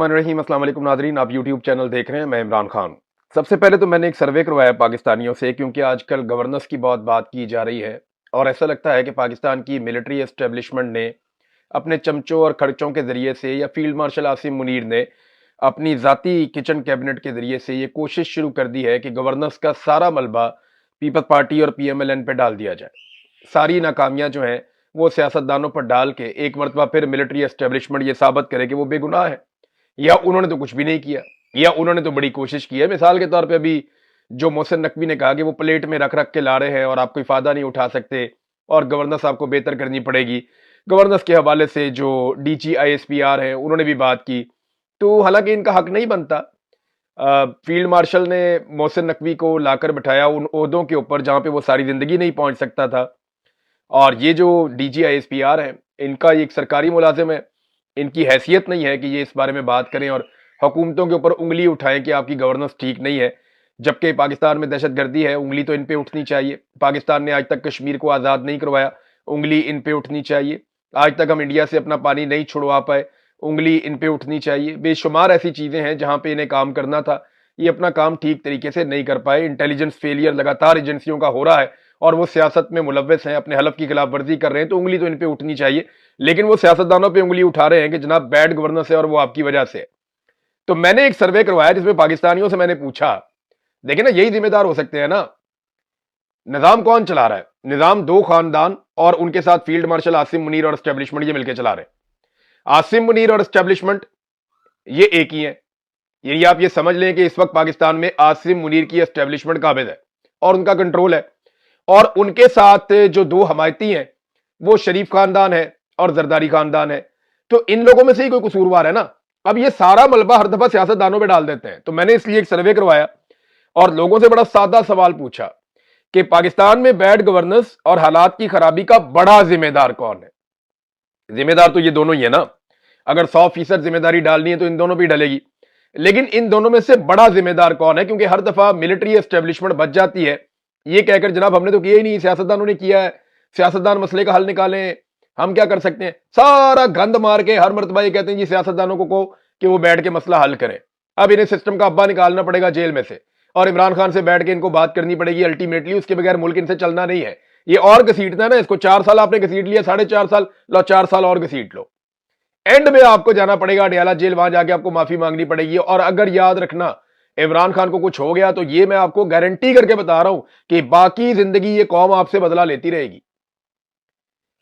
बिस्मिल्लाहिर्रहमानिर्रहीम। अस्सलाम वालेकुम नाज़रीन, आप यूट्यूब चैनल देख रहे हैं। मैं इमरान खान। सबसे पहले तो मैंने एक सर्वे करवाया पाकिस्तानियों से, क्योंकि आजकल गवर्नेंस की बहुत बात की जा रही है और ऐसा लगता है कि पाकिस्तान की मिलिट्री एस्टेब्लिशमेंट ने अपने चमचों और खर्चों के ज़रिए से या फील्ड मार्शल आसिम मुनीर ने अपनी ज़ाती किचन कैबिनेट के ज़रिए से ये कोशिश शुरू कर दी है कि गवर्नेंस का सारा मलबा पीपल्स पार्टी और PMLN पे डाल दिया जाए। सारी नाकामियां जो हैं वो सियासतदानों पर डाल के एक मरतबा फिर मिलिट्री एस्टेब्लिशमेंट ये साबित करे कि वो बेगुनाह है, या उन्होंने तो कुछ भी नहीं किया, या उन्होंने तो बड़ी कोशिश की है। मिसाल के तौर पे अभी जो मोहसिन नकवी ने कहा कि वो प्लेट में रख रख के ला रहे हैं और आप कोई फायदा नहीं उठा सकते और गवर्नेंस आपको बेहतर करनी पड़ेगी। गवर्नेंस के हवाले से जो DG ISPR हैं उन्होंने भी बात की, तो हालांकि इनका हक नहीं बनता। फील्ड मार्शल ने मोहसिन नकवी को लाकर बिठाया उन ओहदों के ऊपर जहां पे वो सारी जिंदगी नहीं पहुंच सकता था, और ये जो DG ISPR है इनका ये एक सरकारी मुलाजिम है, इनकी हैसियत नहीं है कि ये इस बारे में बात करें और हुकूमतों के ऊपर उंगली उठाएं कि आपकी गवर्नेंस ठीक नहीं है। जबकि पाकिस्तान में दहशतगर्दी है, उंगली तो इन पे उठनी चाहिए। पाकिस्तान ने आज तक कश्मीर को आज़ाद नहीं करवाया, उंगली इन पे उठनी चाहिए। आज तक हम इंडिया से अपना पानी नहीं छुड़वा पाए, उंगली इन पे उठनी चाहिए। बेशुमार ऐसी चीज़ें हैं जहां पे इन्हें काम करना था, ये अपना काम ठीक तरीके से नहीं कर पाए। इंटेलिजेंस फेलियर लगातार एजेंसियों का हो रहा है और वो सियासत में मुलव्वस हैं, अपने हलफ की खिलाफ वर्जी कर रहे हैं, तो उंगली तो इन पे उठनी चाहिए। लेकिन वो सियासतदानों पे उंगली उठा रहे हैं कि जनाब बैड गवर्नेंस है और वो आपकी वजह से है। तो मैंने एक सर्वे करवाया जिसमें पाकिस्तानियों से मैंने पूछा, देखिए ना, यही जिम्मेदार हो सकते हैं ना, निजाम कौन चला रहा है? निजाम दो खानदान और उनके साथ फील्ड मार्शल आसिम मुनीर और एस्टेब्लिशमेंट ये मिलकर चला रहे हैं। आसिम मुनीर और एस्टेब्लिशमेंट ये एक ही है। यानी आप ये समझ लें कि इस वक्त पाकिस्तान में आसिम मुनीर की एस्टेब्लिशमेंट काबिज है और उनका कंट्रोल है, और उनके साथ जो दो हमायती हैं वो शरीफ खानदान है और जरदारी खानदान है। तो इन लोगों में से ही कोई कसूरवार है ना। अब ये सारा मलबा हर दफा सियासतदानों पे डाल देते हैं। तो मैंने इसलिए एक सर्वे करवाया और लोगों से बड़ा सादा सवाल पूछा कि पाकिस्तान में बैड गवर्नेंस और हालात की खराबी का बड़ा जिम्मेदार कौन है? जिम्मेदार तो ये दोनों ही है ना। अगर 100% जिम्मेदारी डालनी है तो इन दोनों पर डलेगी, लेकिन इन दोनों में से बड़ा जिम्मेदार कौन है? क्योंकि हर दफा मिलिट्री एस्टेब्लिशमेंट बच जाती है ये कहकर जनाब हमने तो किया ही नहीं, सियासतदानों ने किया है, सियासतदान मसले का हल निकालें, हम क्या कर सकते हैं। सारा गंद मार के हर मरतबा ये कहते हैं जी सियासतदानों को कि वो बैठ के मसला हल करें। अब इन्हें सिस्टम का अब्बा निकालना पड़ेगा जेल में से और इमरान खान से बैठ के इनको बात करनी पड़ेगी अल्टीमेटली। उसके बगैर मुल्क इनसे चलना नहीं है। ये और घसीटना है ना, इसको 4 साल आपने घसीट लिया, 4.5 साल लो, 4 साल और घसीट लो। एंड में आपको जाना पड़ेगा अडयाला जेल, वहां जाके आपको माफी मांगनी पड़ेगी। और अगर याद रखना इमरान खान को कुछ हो गया तो ये मैं आपको गारंटी करके बता रहा हूं कि बाकी जिंदगी ये कौम आपसे बदला लेती रहेगी।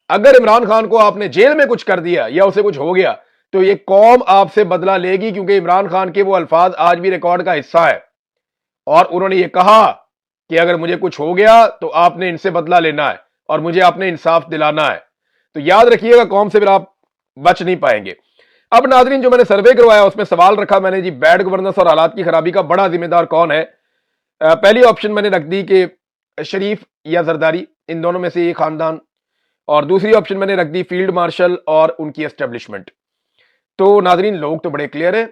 अगर इमरान खान को आपने जेल में कुछ कर दिया या उसे कुछ हो गया तो ये कौम आपसे बदला लेगी, क्योंकि इमरान खान के वो अल्फाज आज भी रिकॉर्ड का हिस्सा है और उन्होंने ये कहा कि अगर मुझे कुछ हो गया तो आपने इनसे बदला लेना है और मुझे आपने इंसाफ दिलाना है। तो याद रखिएगा, कौम से फिर आप बच नहीं पाएंगे। अब नाजरीन, जो मैंने सर्वे करवाया उसमें सवाल रखा मैंने जी, बैड गवर्नेंस और हालात की खराबी का बड़ा जिम्मेदार कौन है? पहली ऑप्शन मैंने रख दी कि शरीफ या जरदारी, इन दोनों में से ये खानदान, और दूसरी ऑप्शन मैंने रख दी फील्ड मार्शल और उनकी एस्टेब्लिशमेंट। तो नाजरीन, लोग तो बड़े क्लियर है।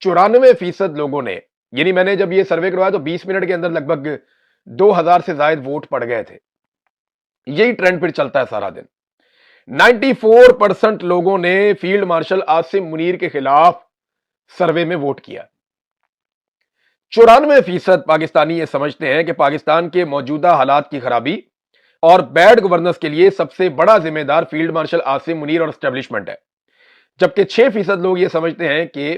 94% लोगों ने, यानी मैंने जब ये सर्वे करवाया तो 20 मिनट के अंदर लगभग 2000 से ज्यादा वोट पड़ गए थे। यही ट्रेंड फिर चलता है सारा दिन। 94% लोगों ने फील्ड मार्शल आसिम मुनीर के खिलाफ सर्वे में वोट किया। 94% पाकिस्तानी ये समझते हैं कि पाकिस्तान के मौजूदा हालात की खराबी और बैड गवर्नेंस के लिए सबसे बड़ा जिम्मेदार फील्ड मार्शल आसिम मुनीर और एस्टेब्लिशमेंट है, जबकि 6% लोग ये समझते हैं कि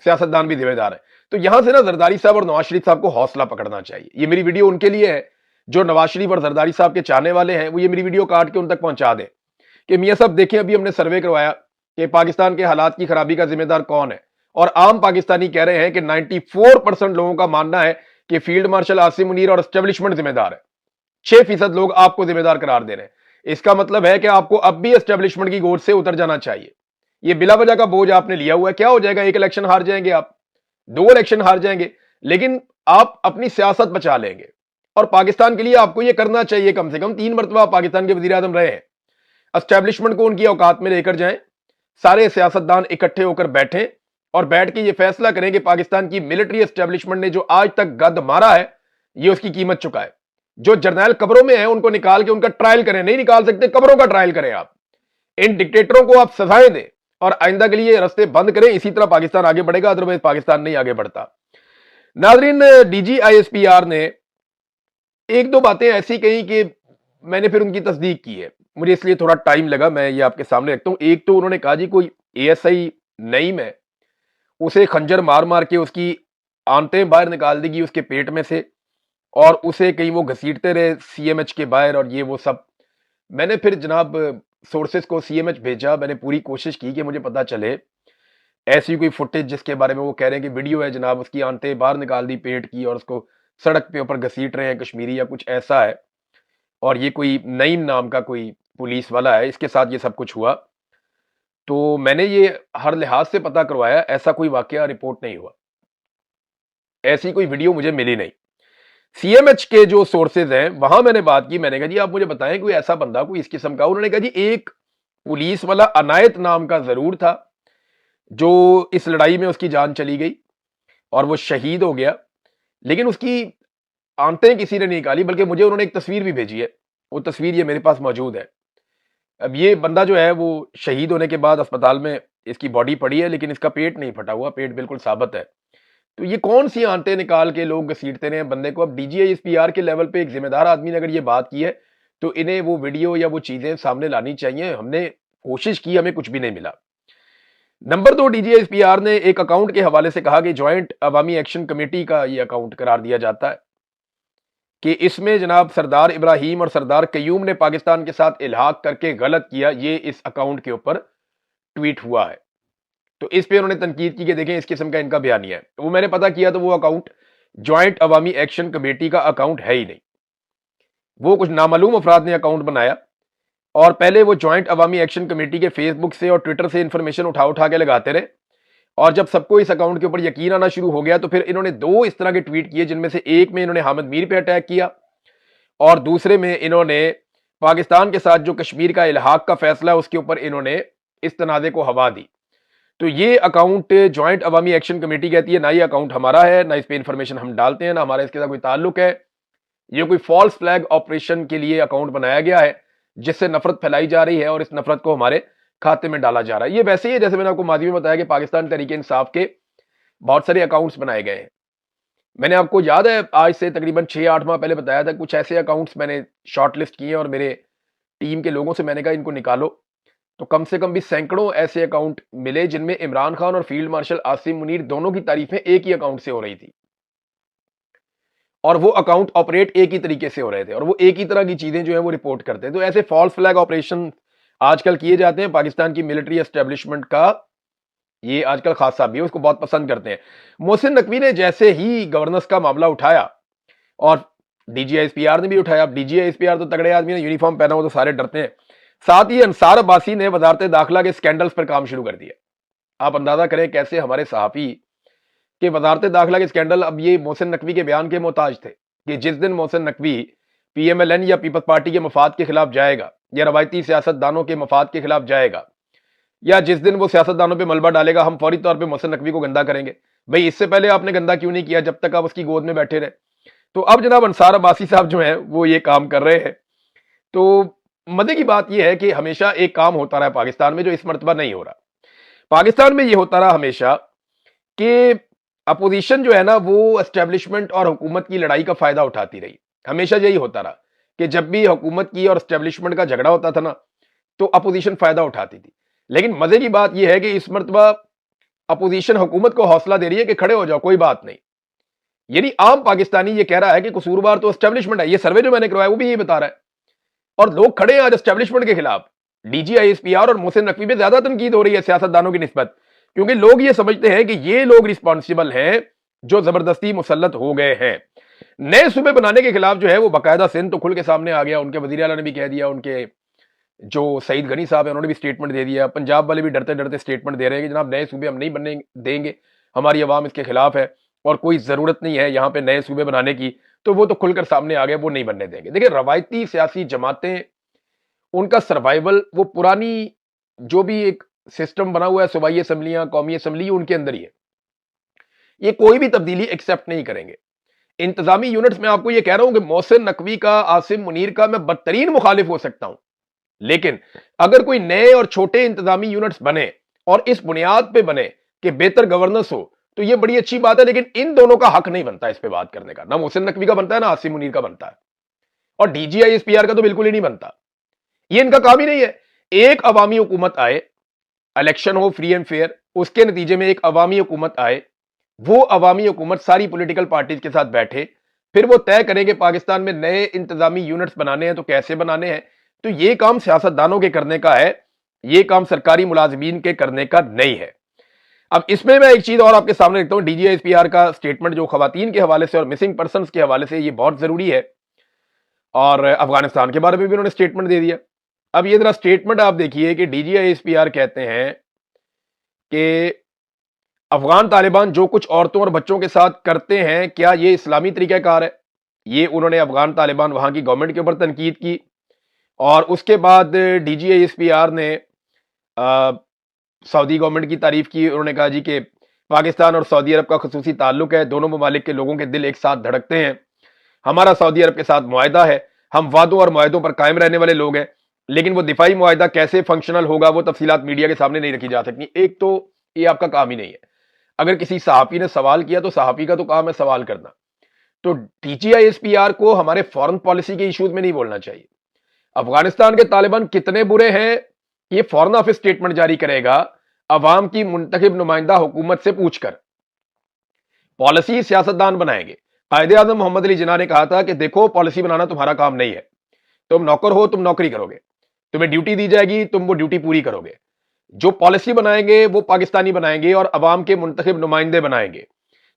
सियासतदान भी जिम्मेदार है। तो यहां से ना जरदारी साहब और नवाज शरीफ साहब को हौसला पकड़ना चाहिए। ये मेरी वीडियो उनके लिए है जो नवाज शरीफ और जरदारी साहब के चाहने वाले हैं, वो ये मेरी वीडियो काट के उन तक पहुंचा दें कि मियां साहब देखिए, अभी हमने सर्वे करवाया कि पाकिस्तान के हालात की खराबी का जिम्मेदार कौन है, और आम पाकिस्तानी कह रहे हैं कि 94% लोगों का मानना है कि फील्ड मार्शल आसिम मुनीर और एस्टेब्लिशमेंट जिम्मेदार है। 6% लोग आपको जिम्मेदार करार दे रहे हैं। इसका मतलब है कि आपको अब भी एस्टेब्लिशमेंट की गोद से उतर जाना चाहिए। ये बिला वजह का बोझ आपने लिया हुआ है। क्या हो जाएगा? एक इलेक्शन हार जाएंगे आप, 2 इलेक्शन हार जाएंगे, लेकिन आप अपनी सियासत बचा लेंगे। और पाकिस्तान के लिए आपको यह करना चाहिए, कम से कम 3 मरतबा पाकिस्तान के वजीर आजम रहे हैं। एस्टेब्लिशमेंट को उनकी औकात में लेकर जाएं, सारे सियासतदान इकट्ठे होकर बैठें और बैठ के ये फैसला करें कि पाकिस्तान की मिलिट्री एस्टेब्लिशमेंट ने जो आज तक गद मारा है ये उसकी कीमत चुका है। जो जर्नैल कब्रों में है उनको निकाल के उनका ट्रायल करें। नहीं निकाल सकते, कब्रों का ट्रायल करें। आप इन डिक्टेटरों को आप सजाएं दें اور آئندہ کے لیے راستے بند کریں, اسی طرح پاکستان آگے بڑھے گا, ادروائز پاکستان نہیں آگے بڑھتا. ناظرین, D G I S P R نے ایک دو باتیں ایسی کہیں کہ میں نے پھر ان کی تصدیق کی ہے, مجھے اس لیے تھوڑا ٹائم لگا, میں یہ آپ کے سامنے رکھتا ہوں. ایک تو انہوں نے کہا جی کوئی اے ایس آئی نعیم ہے, اسے خنجر مار مار کے اس کی آنتیں باہر نکال دی گئی اس کے پیٹ میں سے, اور اسے کہیں وہ گھسیٹتے رہے سی ایم ایچ کے باہر, اور یہ وہ سب. میں نے پھر جناب سورسز کو سی ایم ایچ بھیجا, میں نے پوری کوشش کی کہ مجھے پتا چلے ایسی کوئی فوٹیج جس کے بارے میں وہ کہہ رہے ہیں کہ ویڈیو ہے جناب, اس کی آنتیں باہر نکال دی پیٹ کی اور اس کو سڑک پہ اوپر گھسیٹ رہے ہیں کشمیری یا کچھ ایسا ہے, اور یہ کوئی نعیم نام کا کوئی پولیس والا ہے, اس کے ساتھ یہ سب کچھ ہوا. تو میں نے یہ ہر لحاظ سے پتا کروایا, ایسا کوئی واقعہ رپورٹ نہیں ہوا, ایسی کوئی ویڈیو مجھے ملی نہیں. سی ایم ایچ کے جو سورسز ہیں وہاں میں نے بات کی, میں نے کہا جی آپ مجھے بتائیں کوئی ایسا بندہ کوئی اس قسم کا. انہوں نے کہا جی ایک پولیس والا عنایت نام کا ضرور تھا جو اس لڑائی میں اس کی جان چلی گئی اور وہ شہید ہو گیا, لیکن اس کی آنتیں کسی نے نہیں نکالی, بلکہ مجھے انہوں نے ایک تصویر بھی بھیجی ہے, وہ تصویر یہ میرے پاس موجود ہے. اب یہ بندہ جو ہے وہ شہید ہونے کے بعد اسپتال میں اس کی باڈی پڑی ہے, لیکن اس کا پیٹ نہیں پھٹا ہوا, پیٹ بالکل ثابت ہے. تو یہ کون سی آنتیں نکال کے لوگ گھسیٹتے رہے ہیں بندے کو. اب D G I S P R کے لیول پہ ایک ذمہ دار آدمی نے اگر یہ بات کی ہے تو انہیں وہ ویڈیو یا وہ چیزیں سامنے لانی چاہیے. ہم نے کوشش کی, ہمیں کچھ بھی نہیں ملا. نمبر دو, D G I S P R نے ایک اکاؤنٹ کے حوالے سے کہا کہ جوائنٹ عوامی ایکشن کمیٹی کا یہ اکاؤنٹ قرار دیا جاتا ہے کہ اس میں جناب سردار ابراہیم اور سردار قیوم نے پاکستان کے ساتھ الحاق کر کے غلط کیا, یہ اس اکاؤنٹ کے اوپر ٹویٹ ہوا ہے. تو اس پہ انہوں نے تنقید کی کہ دیکھیں اس قسم کا ان کا بیانیہ ہے. وہ میں نے پتا کیا تو وہ اکاؤنٹ جوائنٹ عوامی ایکشن کمیٹی کا اکاؤنٹ ہے ہی نہیں, وہ کچھ نامعلوم افراد نے اکاؤنٹ بنایا, اور پہلے وہ جوائنٹ عوامی ایکشن کمیٹی کے فیس بک سے اور ٹویٹر سے انفارمیشن اٹھا کے لگاتے رہے, اور جب سب کو اس اکاؤنٹ کے اوپر یقین آنا شروع ہو گیا تو پھر انہوں نے دو اس طرح کے ٹویٹ کیے, جن میں سے ایک میں انہوں نے حامد میر پہ اٹیک کیا, اور دوسرے میں انہوں نے پاکستان کے ساتھ جو کشمیر کا الحاق کا فیصلہ ہے اس کے اوپر انہوں نے اس تنازع کو ہوا دی. تو یہ اکاؤنٹ جوائنٹ عوامی ایکشن کمیٹی کہتی ہے نہ یہ اکاؤنٹ ہمارا ہے, نہ اس پہ انفارمیشن ہم ڈالتے ہیں, نہ ہمارا اس کے ساتھ کوئی تعلق ہے, یہ کوئی فالس فلیگ آپریشن کے لیے اکاؤنٹ بنایا گیا ہے جس سے نفرت پھیلائی جا رہی ہے اور اس نفرت کو ہمارے کھاتے میں ڈالا جا رہا ہے. یہ ویسے ہی ہے جیسے میں نے آپ کو ماضی میں بتایا کہ پاکستان تحریک انصاف کے بہت سارے اکاؤنٹس بنائے گئے ہیں. میں نے آپ کو یاد ہے آج سے تقریباً 6-8 ماہ پہلے بتایا تھا کچھ ایسے اکاؤنٹس میں نے شارٹ لسٹ کیے اور میرے ٹیم کے لوگوں سے میں نے کہا ان کو نکالو. تو کم سے کم بھی سینکڑوں ایسے اکاؤنٹ ملے جن میں عمران خان اور فیلڈ مارشل عاصم منیر دونوں کی تعریفیں ایک ہی اکاؤنٹ سے ہو رہی تھی, اور وہ اکاؤنٹ آپریٹ ایک ہی طریقے سے ہو رہے تھے, اور وہ ایک ہی طرح کی چیزیں جو ہیں وہ رپورٹ کرتے ہیں. تو ایسے فالس فلیگ آپریشن آج کل کیے جاتے ہیں. پاکستان کی ملٹری اسٹیبلشمنٹ کا یہ آج کل خاصہ بھی ہے, اس کو بہت پسند کرتے ہیں. محسن نقوی نے جیسے ہی گورننس کا معاملہ اٹھایا, اور D G I S P R نے بھی اٹھایا, اب D G I S P R تو تگڑے آدمی نے, یونیفارم پہنا ہو تو سارے ڈرتے ہیں, ساتھ ہی انصار عباسی نے وزارت داخلہ کے سکینڈلز پر کام شروع کر دیا. آپ اندازہ کریں کیسے ہمارے صحافی کہ وزارت داخلہ کے سکینڈل اب یہ محسن نقوی کے بیان کے محتاج تھے کہ جس دن Mohsin Naqvi P M L N یا پیپلز پارٹی کے مفاد کے خلاف جائے گا, یا روایتی سیاست دانوں کے مفاد کے خلاف جائے گا, یا جس دن وہ سیاست دانوں پہ ملبہ ڈالے گا, ہم فوری طور پہ محسن نقوی کو گندا کریں گے. بھئی اس سے پہلے آپ نے گندا کیوں نہیں کیا جب تک آپ اس کی گود میں بیٹھے رہے؟ تو اب جناب انصار عباسی صاحب جو ہیں وہ یہ کام کر رہے ہیں. تو مزے کی بات یہ ہے کہ ہمیشہ ایک کام ہوتا رہا پاکستان میں جو اس مرتبہ نہیں ہو رہا. پاکستان میں یہ ہوتا رہا ہمیشہ کہ اپوزیشن جو ہے نا وہ اسٹیبلشمنٹ اور حکومت کی لڑائی کا فائدہ اٹھاتی رہی. ہمیشہ یہی ہوتا رہا کہ جب بھی حکومت کی اور اسٹیبلشمنٹ کا جھگڑا ہوتا تھا نا تو اپوزیشن فائدہ اٹھاتی تھی. لیکن مزے کی بات یہ ہے کہ اس مرتبہ اپوزیشن حکومت کو حوصلہ دے رہی ہے کہ کھڑے ہو جاؤ, کوئی بات نہیں. یعنی عام پاکستانی یہ کہہ رہا ہے کہ قصوروار تو اسٹیبلشمنٹ ہے. یہ سروے جو میں نے کروایا وہ بھی یہی بتا رہا ہے, اور لوگ کھڑے ہیں آج اسٹیبلشمنٹ کے خلاف. D G I S P R اور محسن نقوی پہ زیادہ تنقید ہو رہی ہے سیاست دانوں کی نسبت, کیونکہ لوگ یہ سمجھتے ہیں کہ یہ لوگ رسپانسیبل ہیں جو زبردستی مسلط ہو گئے ہیں. نئے صوبے بنانے کے خلاف جو ہے وہ باقاعدہ سندھ تو کھل کے سامنے آ گیا, ان کے وزیر اعلیٰ نے بھی کہہ دیا, ان کے جو سعید غنی صاحب ہیں انہوں نے بھی سٹیٹمنٹ دے دیا, پنجاب والے بھی ڈرتے ڈرتے سٹیٹمنٹ دے رہے ہیں کہ جناب نئے صوبے ہم نہیں بننے دیں گے, ہماری عوام اس کے خلاف ہے اور کوئی ضرورت نہیں ہے یہاں پہ نئے صوبے بنانے کی. تو وہ تو کھل کر سامنے آ گئے, وہ نہیں بننے دیں گے. دیکھیں روایتی سیاسی جماعتیں, ان کا سروائیول وہ پرانی جو بھی ایک سسٹم بنا ہوا ہے, صوبائی اسمبلیاں, قومی اسمبلی, ان کے اندر ہی ہے. یہ کوئی بھی تبدیلی ایکسیپٹ نہیں کریں گے. انتظامی یونٹس میں آپ کو یہ کہہ رہا ہوں کہ محسن نقوی کا, عاصم منیر کا میں بدترین مخالف ہو سکتا ہوں, لیکن اگر کوئی نئے اور چھوٹے انتظامی یونٹس بنے اور اس بنیاد پہ بنے کہ بہتر گورننس ہو تو یہ بڑی اچھی بات ہے، لیکن ان دونوں کا حق نہیں بنتا اس پہ بات کرنے کا، نہ محسن نقوی کا بنتا ہے نہ عاصم منیر کا بنتا ہے، اور D G I S P R کا تو بالکل ہی نہیں بنتا، یہ ان کا کام ہی نہیں ہے۔ ایک عوامی حکومت آئے، الیکشن ہو فری اینڈ فیئر، اس کے نتیجے میں ایک عوامی حکومت آئے، وہ عوامی حکومت ساری پولیٹیکل پارٹیز کے ساتھ بیٹھے، پھر وہ طے کریں کہ پاکستان میں نئے انتظامی یونٹس بنانے ہیں تو کیسے بنانے ہیں، تو یہ کام سیاستدانوں کے کرنے کا ہے، یہ کام سرکاری ملازمین کے کرنے کا نہیں ہے۔ اب اس میں ایک چیز اور آپ کے سامنے رکھتا ہوں، D G S P R کا سٹیٹمنٹ جو خواتین کے حوالے سے اور مسنگ پرسنز کے حوالے سے یہ بہت ضروری ہے، اور افغانستان کے بارے میں بھی انہوں نے سٹیٹمنٹ دے دیا۔ اب یہ ذرا سٹیٹمنٹ آپ دیکھیے کہ D G I S P R کہتے ہیں کہ افغان طالبان جو کچھ عورتوں اور بچوں کے ساتھ کرتے ہیں کیا یہ اسلامی طریقہ کار ہے؟ یہ انہوں نے افغان طالبان وہاں کی گورنمنٹ کے اوپر تنقید کی، اور اس کے بعد D G I S P R نے سعودی گورنمنٹ کی تعریف کی۔ انہوں نے کہا جی کہ پاکستان اور سعودی عرب کا خصوصی تعلق ہے، دونوں ممالک کے لوگوں کے دل ایک ساتھ دھڑکتے ہیں، ہمارا سعودی عرب کے ساتھ معاہدہ ہے، ہم وعدوں اور معاہدوں پر قائم رہنے والے لوگ ہیں، لیکن وہ دفاعی معاہدہ کیسے فنکشنل ہوگا وہ تفصیلات میڈیا کے سامنے نہیں رکھی جا سکتی۔ ایک تو یہ آپ کا کام ہی نہیں ہے، اگر کسی صحافی نے سوال کیا تو صحافی کا تو کام ہے سوال کرنا، تو D G I S P R کو ہمارے فورن پالیسی کے ایشوز میں نہیں بولنا چاہیے۔ افغانستان کے طالبان کتنے برے ہیں یہ فورن آفس سٹیٹمنٹ جاری کرے گا عوام کی منتخب نمائندہ حکومت سے پوچھ کر، پالیسی سیاستدان بنائیں گے۔ قائد اعظم محمد علی جناح نے کہا تھا کہ دیکھو پالیسی بنانا تمہارا کام نہیں ہے، تم نوکر ہو، تم نوکری کرو گے، تمہیں ڈیوٹی دی جائے گی، تم وہ ڈیوٹی پوری کرو گے، جو پالیسی بنائیں گے وہ پاکستانی بنائیں گے اور عوام کے منتخب نمائندے بنائیں گے۔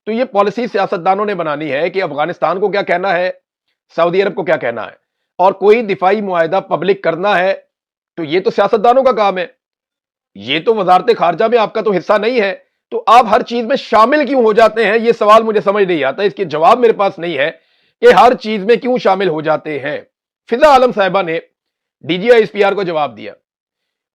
تو یہ پالیسی سیاستدانوں نے بنانی ہے کہ افغانستان کو کیا کہنا ہے، سعودی عرب کو کیا کہنا ہے، اور کوئی دفاعی معاہدہ پبلک کرنا ہے تو یہ تو سیاستدانوں کا کام ہے، یہ تو وزارت خارجہ میں آپ کا تو حصہ نہیں ہے، تو آپ ہر چیز میں شامل کیوں ہو جاتے ہیں؟ یہ سوال مجھے سمجھ نہیں آتا، اس کے جواب میرے پاس نہیں ہے کہ ہر چیز میں کیوں شامل ہو جاتے ہیں۔ فضا عالم صاحبہ نے D G I S P R کو جواب دیا،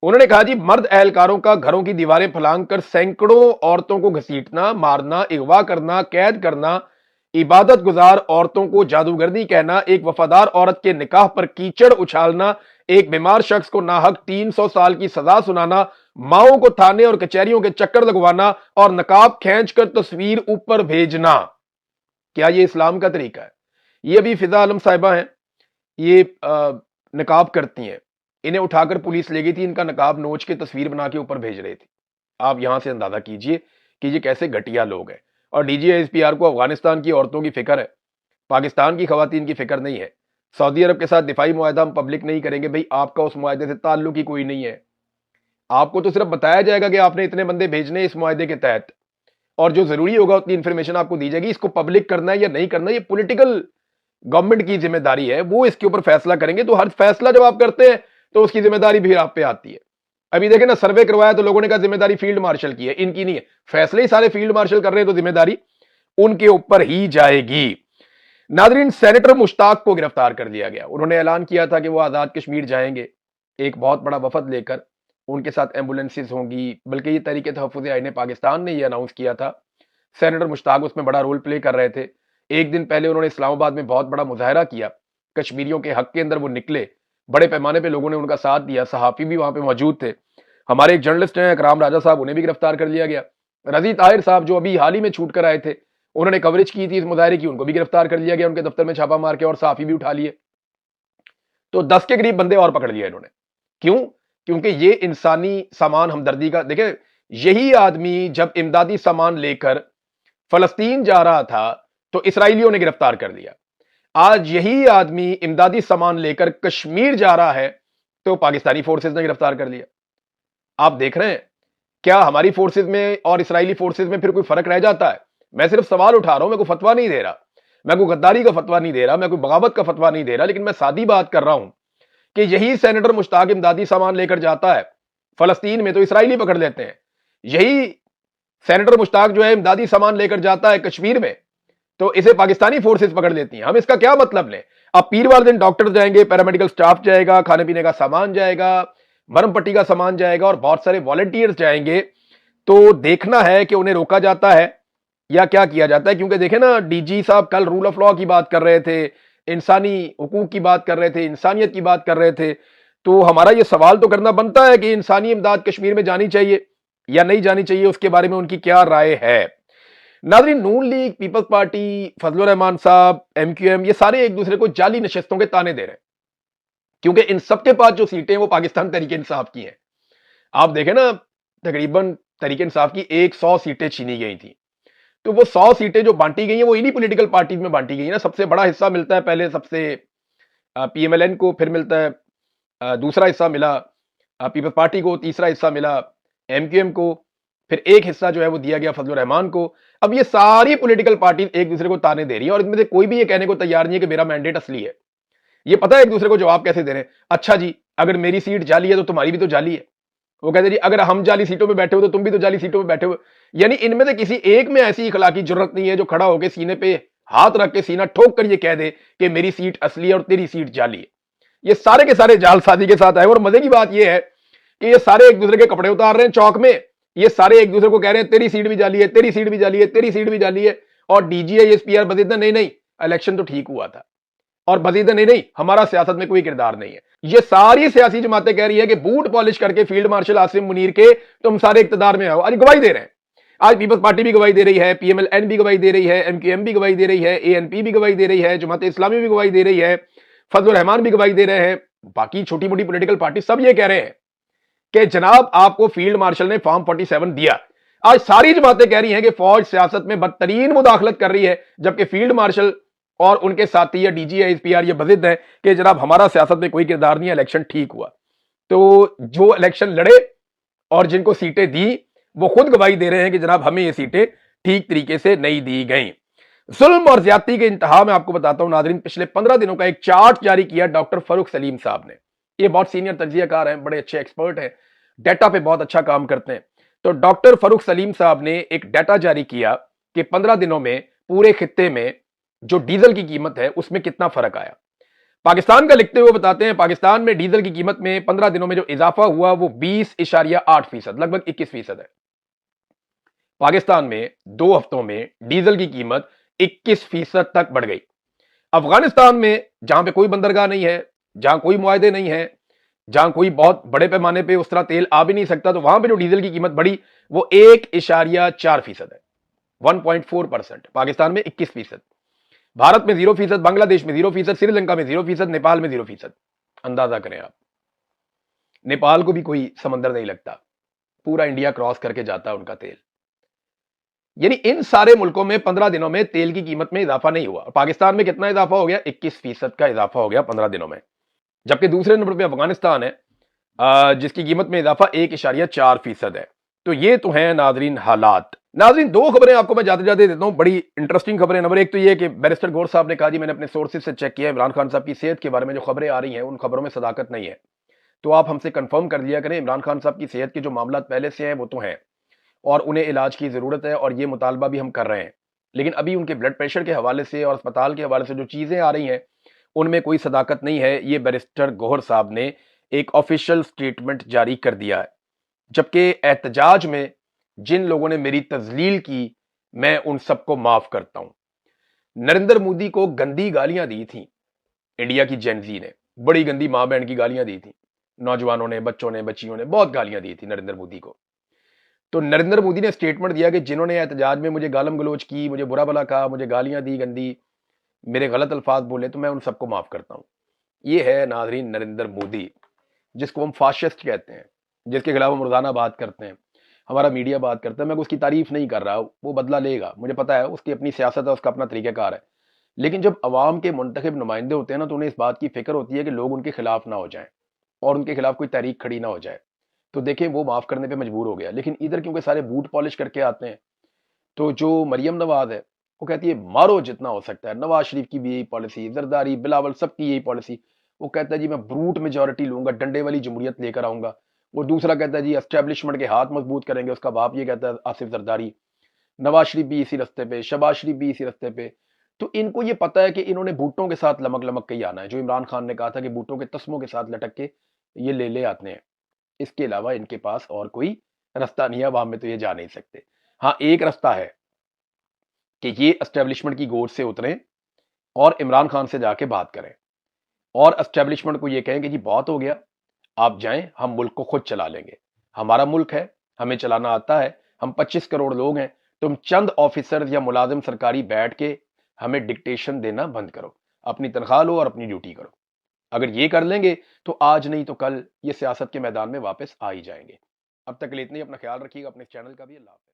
انہوں نے کہا جی مرد اہلکاروں کا گھروں کی دیواریں پھلانگ کر سینکڑوں عورتوں کو گھسیٹنا، مارنا، اغوا کرنا، قید کرنا، عبادت گزار عورتوں کو جادوگرنی کہنا، ایک وفادار عورت کے نکاح پر کیچڑ اچھالنا، ایک بیمار شخص کو ناحق 300 سال کی سزا سنانا، ماؤں کو تھانے اور کچہریوں کے چکر لگوانا اور نقاب کھینچ کر تصویر اوپر بھیجنا، کیا یہ اسلام کا طریقہ ہے؟ یہ ابھی فضا عالم صاحبہ ہیں، یہ نقاب کرتی ہیں، انہیں اٹھا کر پولیس لے گئی تھی، ان کا نقاب نوچ کے تصویر بنا کے اوپر بھیج رہی تھی۔ آپ یہاں سے اندازہ کیجئے کہ یہ کیسے گھٹیا لوگ ہیں۔ اور D G S P R کو افغانستان کی عورتوں کی فکر ہے، پاکستان کی خواتین کی فکر نہیں ہے۔ سعودی عرب کے ساتھ دفاعی معاہدہ ہم پبلک نہیں کریں گے، بھئی آپ کا اس معاہدے سے تعلق ہی کوئی نہیں ہے، آپ کو تو صرف بتایا جائے گا کہ آپ نے اتنے بندے بھیجنے اس معاہدے کے تحت، اور جو ضروری ہوگا اتنی انفارمیشن آپ کو دی جائے گی۔ اس کو پبلک کرنا ہے یا نہیں کرنا یہ پولیٹیکل گورنمنٹ کی ذمہ داری ہے، وہ اس کے اوپر فیصلہ کریں گے۔ تو ہر فیصلہ جب آپ کرتے ہیں تو اس کی ذمہ داری بھی آپ پہ آتی ہے۔ ابھی دیکھیں نا، سروے کروایا تو لوگوں نے کہا ذمہ داری فیلڈ مارشل کی ہے، ان کی نہیں ہے، فیصلے ہی سارے فیلڈ مارشل کر رہے ہیں تو ذمہ داری ان کے اوپر ہی جائے گی۔ ناظرین، سینیٹر مشتاق کو گرفتار کر لیا گیا، انہوں نے اعلان کیا تھا کہ وہ آزاد کشمیر جائیں گے ایک بہت بڑا وفد لے کر، ان کے ساتھ ایمبولینسز ہوں گی، بلکہ یہ تحریک تحفظ آئین پاکستان نے یہ اناؤنس کیا تھا۔ سینیٹر مشتاق اس میں بڑا رول پلے کر رہے تھے۔ ایک دن پہلے انہوں نے اسلام آباد میں بہت بڑا مظاہرہ کیا، کشمیریوں کے حق کے اندر وہ نکلے، بڑے پیمانے پہ لوگوں نے ان کا ساتھ دیا، صحافی بھی وہاں پہ موجود تھے۔ ہمارے ایک جرنلسٹ ہیں اکرام راجہ صاحب، انہیں بھی گرفتار کر لیا گیا۔ رضی طاہر صاحب جو ابھی حال ہی میں چھوٹ کر آئے تھے، انہوں نے کوریج کی تھی اس مظاہرے کی، ان کو بھی گرفتار کر لیا گیا، ان کے دفتر میں چھاپا مار کے، اور صحافی بھی اٹھا لیے۔ تو 10 کے قریب بندے اور پکڑ لیا انہوں نے۔ کیوں؟ کیونکہ یہ انسانی سامان ہمدردی کا، دیکھیں یہی آدمی جب امدادی سامان لے کر فلسطین جا رہا تھا تو اسرائیلیوں نے گرفتار کر لیا، آج یہی آدمی امدادی سامان لے کر کشمیر جا رہا ہے تو پاکستانی فورسز نے گرفتار کر لیا۔ آپ دیکھ رہے ہیں کیا ہماری فورسز میں اور اسرائیلی فورسز میں پھر کوئی فرق رہ جاتا ہے؟ میں صرف سوال اٹھا رہا ہوں، میں کوئی فتویٰ نہیں دے رہا، میں کوئی غداری کا فتویٰ نہیں دے رہا، میں کوئی بغاوت کا فتویٰ نہیں دے رہا، لیکن میں سادی بات کر رہا ہوں کہ یہی سینیٹر مشتاق امدادی سامان لے کر جاتا ہے فلسطین میں تو اسرائیلی پکڑ لیتے ہیں، یہی سینیٹر مشتاق جو ہے امدادی سامان لے کر جاتا ہے کشمیر میں تو اسے پاکستانی فورسز پکڑ لیتی ہیں۔ ہم اس کا کیا مطلب لیں؟ اب پیر والے دن ڈاکٹر جائیں گے، پیرامیڈیکل سٹاف جائے گا، کھانے پینے کا سامان جائے گا، مرم پٹی کا سامان جائے گا، اور بہت سارے والنٹیئرز جائیں گے، تو دیکھنا ہے کہ انہیں روکا جاتا ہے یا کیا کیا جاتا ہے۔ کیونکہ دیکھیں نا، ڈی جی صاحب کل رول آف لا کی بات کر رہے تھے، انسانی حقوق کی بات کر رہے تھے، انسانیت کی بات کر رہے تھے، تو ہمارا یہ سوال تو کرنا بنتا ہے کہ انسانی امداد کشمیر میں جانی چاہیے، या नहीं जानी चाहिए, उसके बारे में उनकी क्या राय है। नाज़रीन, Noon League, Peoples Party, Fazlur Rehman साहब, एमक्यूएम, ये सारे एक दूसरे को जाली नशस्तों के ताने दे रहे हैं, क्योंकि इन सबके पास जो सीटें हैं वो पाकिस्तान तहरीक इंसाफ की हैं। आप देखें ना, तकरीबन तहरीक इंसाफ की 100 सीटें छीनी गई थी, तो वो 100 सीटें जो बांटी गई हैं वो इन्हीं पॉलिटिकल पार्टीज में बांटी गई है ना। सबसे बड़ा हिस्सा मिलता है पहले सबसे पीएमएलएन को, फिर मिलता है दूसरा हिस्सा मिला पीपल्स पार्टी को, तीसरा हिस्सा मिला एमक्यूएम को, फिर एक हिस्सा जो है वो दिया गया फजलुर रहमान को। अब ये सारी पॉलिटिकल पार्टी एक दूसरे को ताने दे रही है और इनमें से कोई भी ये कहने को तैयार नहीं है कि मेरा मैंडेट असली है। ये पता है एक दूसरे को जवाब कैसे दे रहे हैं, अच्छा जी अगर मेरी सीट जाली है तो तुम्हारी भी तो जाली है। वो कहते जी अगर हम जाली सीटों में बैठे हो तो तुम भी तो जाली सीटों में बैठे हो। यानी इनमें से किसी एक में ऐसी इखलाकी जरूरत नहीं है जो खड़ा होकर सीने पे हाथ रख के सीना ठोक कर ये कह दे कि मेरी सीट असली है और तेरी सीट जाली है। ये सारे के सारे जालसाजी के साथ आए और मजे की बात ये है कि ये सारे एक दूसरे के कपड़े उतार रहे हैं चौक में। ये सारे एक दूसरे को कह रहे हैं तेरी सीट भी जाली है, तेरी सीट भी जाली है, तेरी सीट भी जाली है। और डीजीआई एसपीआर बजीदा नहीं नहीं इलेक्शन तो ठीक हुआ था, और बजीदा नहीं नहीं हमारा सियासत में कोई किरदार नहीं है। ये सारी सियासी जमातें कह रही है कि बूट पॉलिश करके फील्ड मार्शल आसिम मुनीर के तुम सारे इक्तदार में आओ। आज गवाही दे रहे हैं, आज पीपल्स पार्टी भी गवाही दे रही है, पीएमएलएन भी गवाही दे रही है, एमक्यूएम भी गवाही दे रही है, एएनपी भी गवाही दे रही है, जमात इस्लामी भी गवाही दे रही है, फजलुर रहमान भी गवाही दे रहे हैं, बाकी छोटी मोटी पॉलिटिकल पार्टी सब ये कह रहे हैं कि जनाब आपको फील्ड मार्शल ने फॉर्म 47 दिया। आज सारी जमातें कह रही हैं कि फौज सियासत में बदतरीन मुदाखलत कर रही है, जबकि फील्ड मार्शल और उनके साथी या डीजीआई एसपीआर ये बजिद है कि जनाब हमारा सियासत में कोई किरदार नहीं है, इलेक्शन ठीक हुआ। तो जो इलेक्शन लड़े और जिनको सीटें दी वो खुद गवाही दे रहे हैं कि जनाब हमें ये सीटें ठीक तरीके से नहीं दी गई। जुल्म और ज्यादती के इंतहा में आपको बताता हूं नाजरीन, पिछले 15 दिनों का एक चार्ट जारी किया डॉक्टर फरूख सलीम साहब ने। ये बहुत सीनियर तज्जियाकार हैं, बड़े अच्छे एक्सपर्ट हैं, डाटा पे बहुत अच्छा काम करते हैं। तो डॉक्टर फरूख सलीम साहब ने एक डाटा जारी किया कि 15 दिनों में पूरे खित्ते में जो डीजल की कीमत है उसमें कितना फर्क आया। पाकिस्तान का लिखते हुए बताते हैं, पाकिस्तान में डीजल की कीमत में 15 दिनों में जो इजाफा हुआ वो 20.8%, लगभग 21%। है पाकिस्तान में 2 हफ्तों में डीजल की कीमत 21% तक बढ़ गई। अफगानिस्तान में जहां पे कोई बंदरगाह नहीं है, जहां कोई मुआहदे नहीं है, जहां कोई बहुत बड़े पैमाने पे उस तरह तेल आ भी नहीं सकता, तो वहां पे जो डीजल की कीमत बढ़ी वो 1.4% है, 1.4%। पाकिस्तान में 21%, भारत में 0%, बांग्लादेश में 0%, श्रीलंका में 0%, नेपाल में 0%। अंदाजा करें आप, नेपाल को भी कोई समंदर नहीं लगता, पूरा इंडिया क्रॉस करके जाता है उनका तेल। यानी इन सारे मुल्कों में 15 दिनों में तेल की कीमत में इजाफा नहीं हुआ। पाकिस्तान में कितना इजाफा हो गया, 21% का इजाफा हो गया 15 दिनों में। जबकि दूसरे नंबर पे अफगानिस्तान है जिसकी कीमत में इजाफा 1.4% है। तो ये तो है नाजरीन हालात। नाजरीन, 2 खबरें आपको मैं जाते जाते देता हूं, बड़ी इंटरेस्टिंग खबरें। नंबर 1 तो ये कि बैरिस्टर गौर साहब ने कहा जी मैंने अपने सोर्सेज से चेक किया, इमरान खान साहब की सेहत के बारे में जो खबरें आ रही हैं उन खबरों में सदाकत नहीं है, तो आप हमसे कंफर्म कर लिया करें। इमरान खान साहब की सेहत के जो मामला पहले से हैं वो तो हैं और उन्हें इलाज की जरूरत है और ये मुतालबा भी हम कर रहे हैं, लेकिन अभी उनके ब्लड प्रेशर के हवाले से और अस्पताल के हवाले से जो चीजें आ रही हैं उनमें कोई सदाकत नहीं है। ये बैरिस्टर गौहर साहब ने एक ऑफिशियल स्टेटमेंट जारी कर दिया है। जबकि एहतजाज में जिन लोगों ने मेरी तजलील की मैं उन सबको माफ करता हूं। नरेंद्र मोदी को गंदी गालियां दी थी इंडिया की जेनजी ने, बड़ी गंदी मां बहन की गालियां दी थी, नौजवानों ने, बच्चों ने, बच्चियों ने बहुत गालियां दी थी नरेंद्र मोदी को। तो नरेंद्र मोदी ने स्टेटमेंट दिया कि जिन्होंने एहतजाज में मुझे गालम गलोच की, मुझे बुरा भला कहा, मुझे गालियां दी गंदी, मेरे गलत अल्फाज बोले, तो मैं उन सबको माफ करता हूं। ये है नाजरीन नरेंद्र मोदी, जिसको हम फाशिस्ट कहते हैं, जिसके खिलाफ हम रोजाना बात करते हैं, हमारा मीडिया बात करता है। मैं उसकी तारीफ नहीं कर रहा, वो बदला लेगा, मुझे पता है, उसकी अपनी सियासत है, उसका अपना तरीक़ाकार है। लेकिन जब अवाम के मुंतखब नुमाइंदे होते हैं ना, तो उन्हें इस बात की फिक्र होती है कि लोग उनके खिलाफ ना हो जाएं और उनके खिलाफ कोई तहरीक खड़ी ना हो जाए। तो देखें वो माफ करने पे मजबूर हो गया, लेकिन इधर क्योंकि सारे बूट पॉलिश करके आते हैं, तो जो मरियम नवाज है वो कहती है मारो जितना हो सकता है। नवाज शरीफ की भी यही पॉलिसी, जरदारी, बिलावल, सबकी यही पॉलिसी। वो कहता है जी मैं ब्रूट मेजोरिटी लूंगा, डंडे वाली जमहूरियत लेकर आऊंगा। वो दूसरा कहता है जी एस्टेब्लिशमेंट के हाथ मजबूत करेंगे, उसका बाप ये कहता है आसिफ जरदारी। नवाज शरीफ भी इसी रास्ते पे, शहबाज शरीफ भी इसी रास्ते पे। तो इनको ये पता है कि इन्होंने भुट्टों के साथ लमक लमक के ही आना है, जो इमरान खान ने कहा था कि भुट्टों के तस्मों के साथ लटक के ये ले आते हैं। इसके अलावा इनके पास और कोई रास्ता नहीं है, अवाम में तो ये जा नहीं सकते। हाँ, एक रास्ता है कि ये एस्टेब्लिशमेंट की गोद से उतरें और इमरान खान से जाके बात करें और एस्टेब्लिशमेंट को ये कहें कि जी बहुत हो गया, आप जाएं, हम मुल्क को खुद चला लेंगे, हमारा मुल्क है, हमें चलाना आता है, हम 25 करोड़ लोग हैं, तुम चंद ऑफिसर या मुलाजिम सरकारी बैठ के हमें डिक्टेशन देना बंद करो, अपनी तनख्वाह लो और अपनी ड्यूटी करो। अगर ये कर लेंगे तो आज नहीं तो कल ये सियासत के मैदान में वापस आ ही जाएंगे। अब तक के लिए इतना ही, अपना ख्याल रखिएगा, अपने चैनल का भी। अल्लाह हाफ़िज़।